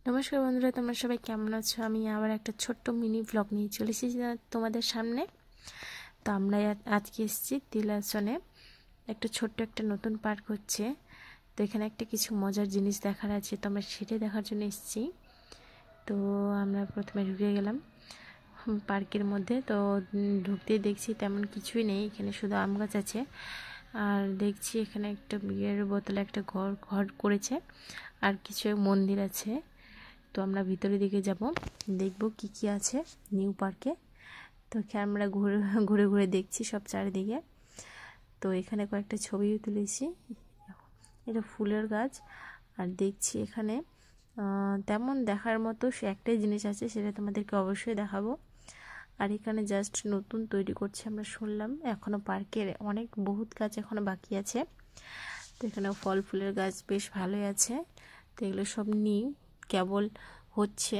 নমস্কার বন্ধুরা, তোমরা সবাই কেমন আছো? আমি আবার একটা ছোট্ট মিনি ব্লগ নিয়ে চলে এসেছি তোমাদের সামনে। তো আমরা আজকে এসেছি তিলাসনে। একটা ছোট্ট একটা নতুন পার্ক হচ্ছে। তো এখানে একটা কিছু মজার জিনিস দেখার আছে, তো আমরা সেটাই দেখার জন্য এসেছি। তো আমরা প্রথমে ঢুকে গেলাম পার্কের মধ্যে। তো ঢুকতেই দেখছি তেমন কিছুই নেই, এখানে শুধু আম গাছ আছে। আর দেখছি এখানে একটা বিয়ের বোতলে একটা ঘর ঘর করেছে, আর কিছু মন্দির আছে। তো আমরা ভিতরের দিকে যাব, দেখব কি কি আছে নিউ পার্কে। তো আমরা ঘুরে ঘুরে ঘুরে দেখছি সব চারিদিকে। তো এখানে কয়েকটা ছবিও তুলেছি। এটা ফুলের গাছ। আর দেখছি এখানে তেমন দেখার মতো সে একটাই জিনিস আছে, সেটা তোমাদেরকে অবশ্যই দেখাবো। আর এখানে জাস্ট নতুন তৈরি করছে আমরা শুনলাম, এখনও পার্কের অনেক বহুত গাছ এখনও বাকি আছে। তো এখানে ফল ফুলের গাছ বেশ ভালোই আছে। তো এগুলো সব নিউ কেবল হচ্ছে,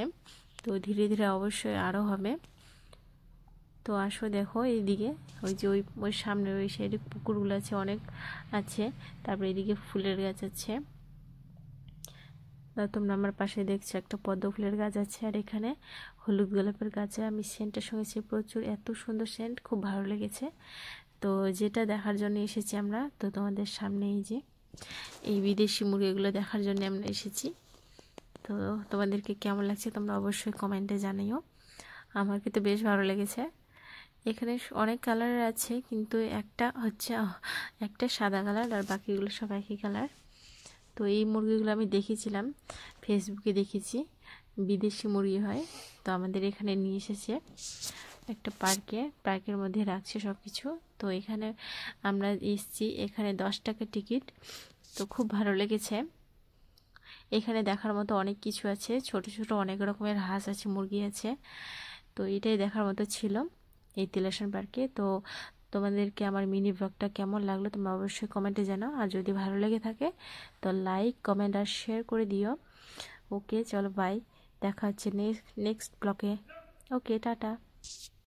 তো ধীরে ধীরে অবশ্যই আরও হবে। তো আসো দেখো এইদিকে, ওই যে ওই সামনে ওই সাইডে পুকুরগুলো আছে, অনেক আছে। তারপরে এদিকে ফুলের গাছ আছে। তোমরা আমার পাশে দেখছো একটা পদ্ম ফুলের গাছ আছে, আর এখানে হলুদ গোলাপের গাছে আমি সেন্টটা সঙ্গেছি প্রচুর, এত সুন্দর সেন্ট, খুব ভালো লেগেছে। তো যেটা দেখার জন্য এসেছি আমরা, তো তোমাদের সামনে এই যে এই বিদেশি মুরগিগুলো দেখার জন্য আমরা এসেছি। তো তোমাদেরকে কেমন লাগছে তোমরা অবশ্যই কমেন্টে জানিও। আমার কিন্তু বেশ ভালো লেগেছে। এখানে অনেক কালারের আছে, কিন্তু একটা হচ্ছে একটা সাদা কালার, আর বাকিগুলো সব একই কালার। তো এই মুরগিগুলো আমি দেখেছিলাম, ফেসবুকে দেখেছি, বিদেশি মুরগি হয়। তো আমাদের এখানে নিয়ে এসেছে একটা পার্কের মধ্যে রাখছে সব কিছু। তো এখানে আমরা এসেছি, এখানে 10 টাকা টিকিট। তো খুব ভালো লেগেছে। এখানে দেখার মতো অনেক কিছু আছে, ছোট ছোট অনেক রকমের হাঁস আছে, মুরগি আছে। তো এটাই দেখার মতো ছিল এই তিলাসন পার্কে। তো তোমাদেরকে আমার মিনি ব্লগটা কেমন লাগলো তোমরা অবশ্যই কমেন্টে জানাও, আর যদি ভালো লেগে থাকে তো লাইক কমেন্ট আর শেয়ার করে দিও। ওকে চলো বাই, দেখা হচ্ছে নেক্সট ব্লগে। ওকে টাটা।